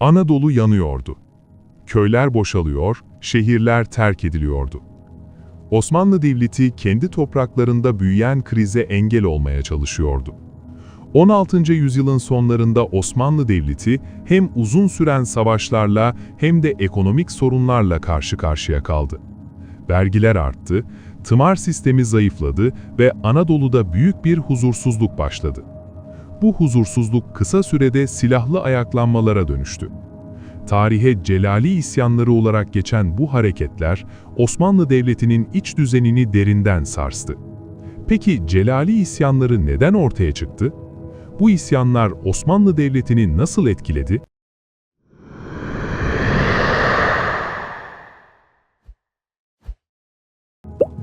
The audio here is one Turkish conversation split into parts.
Anadolu yanıyordu. Köyler boşalıyor, şehirler terk ediliyordu. Osmanlı Devleti kendi topraklarında büyüyen krize engel olmaya çalışıyordu. 16. yüzyılın sonlarında Osmanlı Devleti hem uzun süren savaşlarla hem de ekonomik sorunlarla karşı karşıya kaldı. Vergiler arttı, tımar sistemi zayıfladı ve Anadolu'da büyük bir huzursuzluk başladı. Bu huzursuzluk kısa sürede silahlı ayaklanmalara dönüştü. Tarihe Celali isyanları olarak geçen bu hareketler, Osmanlı Devleti'nin iç düzenini derinden sarstı. Peki Celali isyanları neden ortaya çıktı? Bu isyanlar Osmanlı Devleti'ni nasıl etkiledi?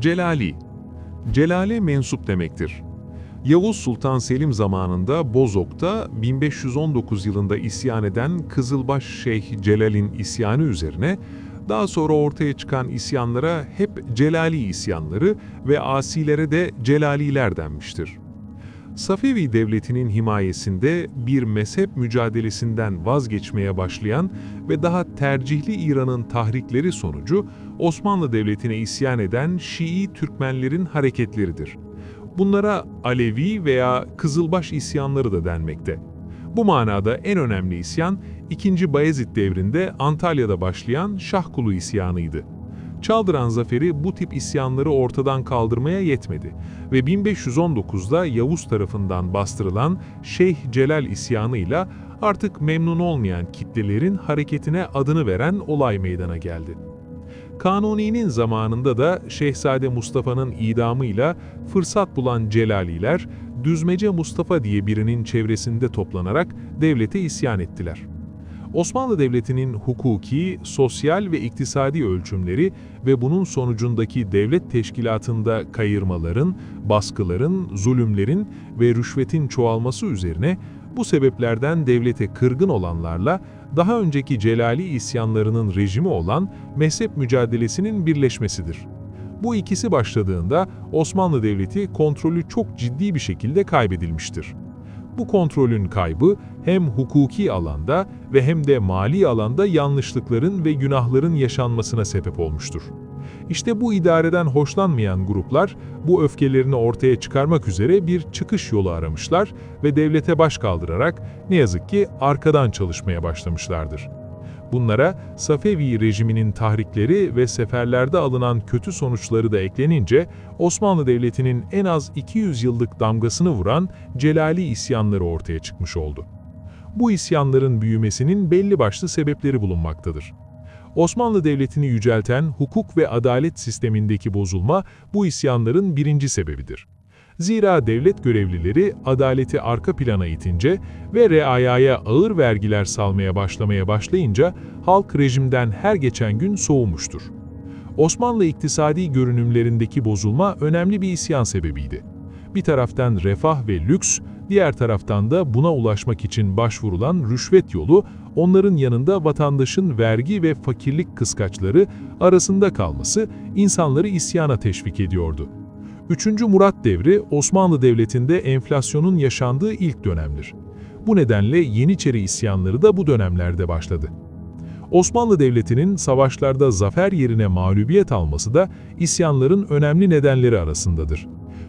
Celali, Celale mensup demektir. Yavuz Sultan Selim zamanında Bozok'ta 1519 yılında isyan eden Kızılbaş Şeyh Celal'in isyanı üzerine daha sonra ortaya çıkan isyanlara hep Celali isyanları ve asilere de Celaliler denmiştir. Safevi Devleti'nin himayesinde bir mezhep mücadelesinden vazgeçmeye başlayan ve daha tercihli İran'ın tahrikleri sonucu Osmanlı Devleti'ne isyan eden Şii Türkmenlerin hareketleridir. Bunlara Alevi veya Kızılbaş isyanları da denmekte. Bu manada en önemli isyan, 2. Bayezid devrinde Antalya'da başlayan Şahkulu isyanıydı. Çaldıran zaferi bu tip isyanları ortadan kaldırmaya yetmedi ve 1519'da Yavuz tarafından bastırılan Şeyh Celal isyanıyla artık memnun olmayan kitlelerin hareketine adını veren olay meydana geldi. Kanuni'nin zamanında da Şehzade Mustafa'nın idamıyla fırsat bulan Celaliler, Düzmece Mustafa diye birinin çevresinde toplanarak devlete isyan ettiler. Osmanlı Devleti'nin hukuki, sosyal ve iktisadi ölçümleri ve bunun sonucundaki devlet teşkilatında kayırmaların, baskıların, zulümlerin ve rüşvetin çoğalması üzerine bu sebeplerden devlete kırgın olanlarla daha önceki Celali isyanlarının rejimi olan mezhep mücadelesinin birleşmesidir. Bu ikisi başladığında Osmanlı Devleti kontrolü çok ciddi bir şekilde kaybedilmiştir. Bu kontrolün kaybı hem hukuki alanda ve hem de mali alanda yanlışlıkların ve günahların yaşanmasına sebep olmuştur. İşte bu idareden hoşlanmayan gruplar bu öfkelerini ortaya çıkarmak üzere bir çıkış yolu aramışlar ve devlete baş kaldırarak ne yazık ki arkadan çalışmaya başlamışlardır. Bunlara Safevi rejiminin tahrikleri ve seferlerde alınan kötü sonuçları da eklenince Osmanlı Devleti'nin en az 200 yıllık damgasını vuran Celali isyanları ortaya çıkmış oldu. Bu isyanların büyümesinin belli başlı sebepleri bulunmaktadır. Osmanlı Devleti'ni yücelten hukuk ve adalet sistemindeki bozulma bu isyanların birinci sebebidir. Zira devlet görevlileri adaleti arka plana itince ve reayaya ağır vergiler salmaya başlayınca halk rejimden her geçen gün soğumuştur. Osmanlı iktisadi görünümlerindeki bozulma önemli bir isyan sebebiydi. Bir taraftan refah ve lüks, diğer taraftan da buna ulaşmak için başvurulan rüşvet yolu, onların yanında vatandaşın vergi ve fakirlik kıskaçları arasında kalması insanları isyana teşvik ediyordu. 3. Murat devri Osmanlı Devleti'nde enflasyonun yaşandığı ilk dönemdir. Bu nedenle Yeniçeri isyanları da bu dönemlerde başladı. Osmanlı Devleti'nin savaşlarda zafer yerine mağlubiyet alması da isyanların önemli nedenleri arasındadır.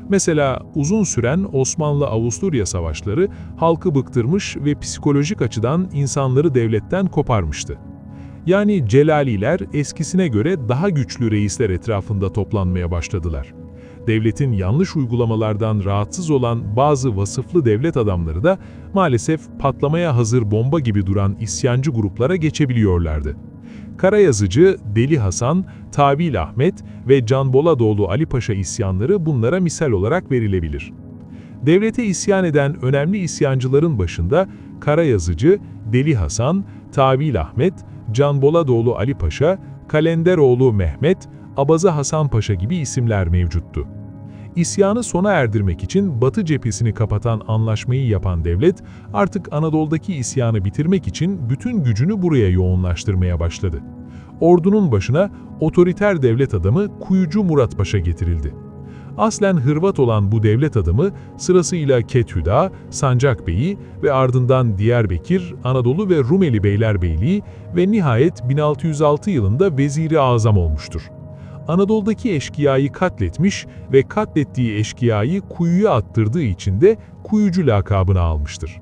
Mesela uzun süren Osmanlı-Avusturya savaşları halkı bıktırmış ve psikolojik açıdan insanları devletten koparmıştı. Yani Celaliler eskisine göre daha güçlü reisler etrafında toplanmaya başladılar. Devletin yanlış uygulamalardan rahatsız olan bazı vasıflı devlet adamları da maalesef patlamaya hazır bomba gibi duran isyancı gruplara geçebiliyorlardı. Karayazıcı, Deli Hasan, Tavil Ahmet ve Canboladoğlu Ali Paşa isyanları bunlara misal olarak verilebilir. Devlete isyan eden önemli isyancıların başında Karayazıcı, Deli Hasan, Tavil Ahmet, Canboladoğlu Ali Paşa, Kalenderoğlu Mehmet, Abaza Hasan Paşa gibi isimler mevcuttu. İsyanı sona erdirmek için Batı cephesini kapatan anlaşmayı yapan devlet, artık Anadolu'daki isyanı bitirmek için bütün gücünü buraya yoğunlaştırmaya başladı. Ordunun başına otoriter devlet adamı Kuyucu Murat Paşa getirildi. Aslen Hırvat olan bu devlet adamı sırasıyla Kethüda, Sancakbeyi ve ardından Diyarbakır, Anadolu ve Rumeli Beylerbeyliği ve nihayet 1606 yılında Vezir-i Azam olmuştur. Anadolu'daki eşkıyayı katletmiş ve katlettiği eşkıyayı kuyuya attırdığı için de kuyucu lakabını almıştır.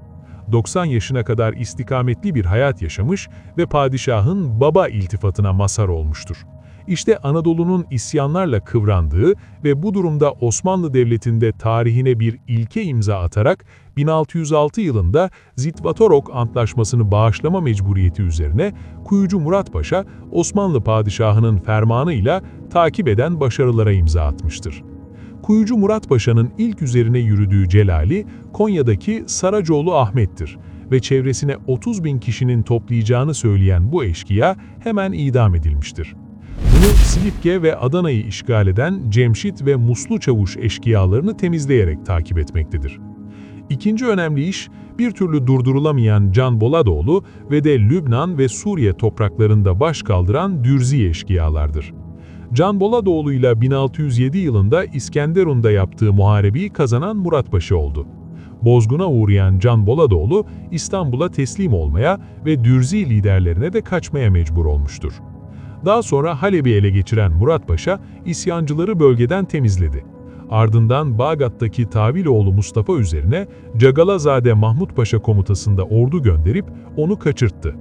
90 yaşına kadar istikametli bir hayat yaşamış ve padişahın baba iltifatına mazhar olmuştur. İşte Anadolu'nun isyanlarla kıvrandığı ve bu durumda Osmanlı Devleti'nde tarihine bir ilke imza atarak 1606 yılında Zitvatorok Antlaşması'nı bağışlama mecburiyeti üzerine Kuyucu Murat Paşa, Osmanlı padişahının fermanıyla takip eden başarılara imza atmıştır. Kuyucu Murat Paşa'nın ilk üzerine yürüdüğü Celali, Konya'daki Saracoğlu Ahmet'tir ve çevresine 30.000 kişinin toplayacağını söyleyen bu eşkıya hemen idam edilmiştir. Bunu Silifke ve Adana'yı işgal eden Cemşit ve Muslu Çavuş eşkıyalarını temizleyerek takip etmektedir. İkinci önemli iş, bir türlü durdurulamayan Can Boladoğlu ve de Lübnan ve Suriye topraklarında baş kaldıran Dürzi eşkıyalardır. Can Boladoğlu ile 1607 yılında İskenderun'da yaptığı muharebeyi kazanan Murat Paşa oldu. Bozguna uğrayan Can Boladoğlu, İstanbul'a teslim olmaya ve Dürzi liderlerine de kaçmaya mecbur olmuştur. Daha sonra Halep'i ele geçiren Murat Paşa, isyancıları bölgeden temizledi. Ardından Bağdat'taki Taviloğlu Mustafa üzerine Cagalazade Mahmut Paşa komutasında ordu gönderip onu kaçırttı.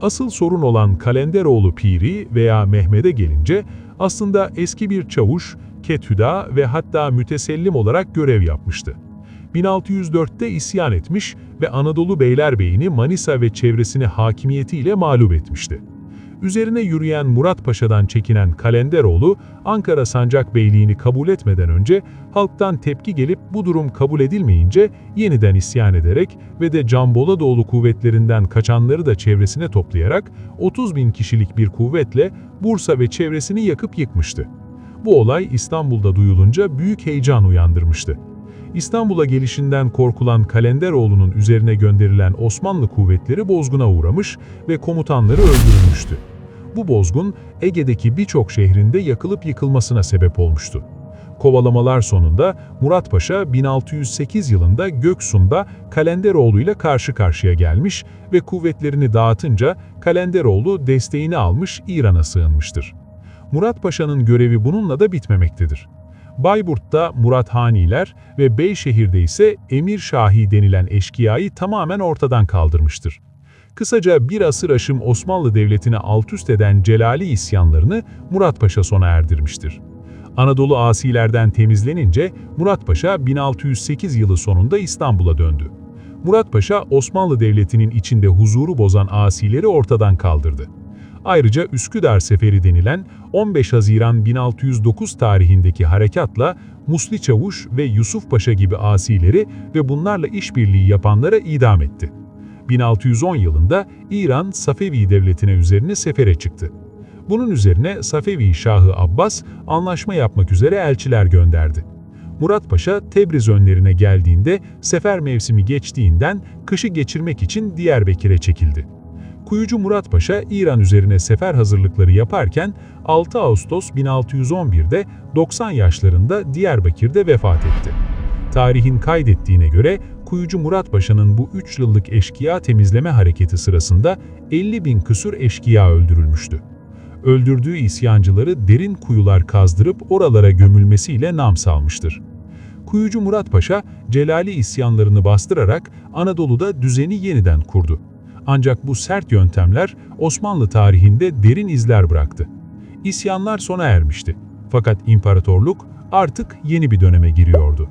Asıl sorun olan Kalenderoğlu Piri veya Mehmet'e gelince aslında eski bir çavuş, Kethüda ve hatta mütesellim olarak görev yapmıştı. 1604'te isyan etmiş ve Anadolu Beylerbeyini Manisa ve çevresini hakimiyetiyle mağlup etmişti. Üzerine yürüyen Murat Paşa'dan çekinen Kalenderoğlu, Ankara Sancakbeyliğini kabul etmeden önce halktan tepki gelip bu durum kabul edilmeyince yeniden isyan ederek ve de Can Boladoğlu kuvvetlerinden kaçanları da çevresine toplayarak 30.000 kişilik bir kuvvetle Bursa ve çevresini yakıp yıkmıştı. Bu olay İstanbul'da duyulunca büyük heyecan uyandırmıştı. İstanbul'a gelişinden korkulan Kalenderoğlu'nun üzerine gönderilen Osmanlı kuvvetleri bozguna uğramış ve komutanları öldürülmüştü. Bu bozgun Ege'deki birçok şehrinde yakılıp yıkılmasına sebep olmuştu. Kovalamalar sonunda Murat Paşa 1608 yılında Göksu'nda Kalenderoğlu ile karşı karşıya gelmiş ve kuvvetlerini dağıtınca Kalenderoğlu desteğini almış İran'a sığınmıştır. Murat Paşa'nın görevi bununla da bitmemektedir. Bayburt'ta Murathaniler ve Beyşehir'de ise Emir Şahi denilen eşkıyayı tamamen ortadan kaldırmıştır. Kısaca bir asır aşım Osmanlı Devleti'ni altüst eden Celali isyanlarını Murat Paşa sona erdirmiştir. Anadolu asilerden temizlenince Murat Paşa 1608 yılı sonunda İstanbul'a döndü. Murat Paşa Osmanlı Devleti'nin içinde huzuru bozan asileri ortadan kaldırdı. Ayrıca Üsküdar Seferi denilen 15 Haziran 1609 tarihindeki harekatla Musli Çavuş ve Yusuf Paşa gibi asileri ve bunlarla işbirliği yapanlara idam etti. 1610 yılında İran Safevi Devleti'ne üzerine sefere çıktı. Bunun üzerine Safevi Şahı Abbas anlaşma yapmak üzere elçiler gönderdi. Murat Paşa Tebriz önlerine geldiğinde sefer mevsimi geçtiğinden kışı geçirmek için Diyarbakır'a çekildi. Kuyucu Murat Paşa İran üzerine sefer hazırlıkları yaparken 6 Ağustos 1611'de 90 yaşlarında Diyarbakır'da vefat etti. Tarihin kaydettiğine göre Kuyucu Murat Paşa'nın bu 3 yıllık eşkıya temizleme hareketi sırasında 50.000 küsur eşkıya öldürülmüştü. Öldürdüğü isyancıları derin kuyular kazdırıp oralara gömülmesiyle nam salmıştır. Kuyucu Murat Paşa, Celali isyanlarını bastırarak Anadolu'da düzeni yeniden kurdu. Ancak bu sert yöntemler Osmanlı tarihinde derin izler bıraktı. İsyanlar sona ermişti. Fakat imparatorluk artık yeni bir döneme giriyordu.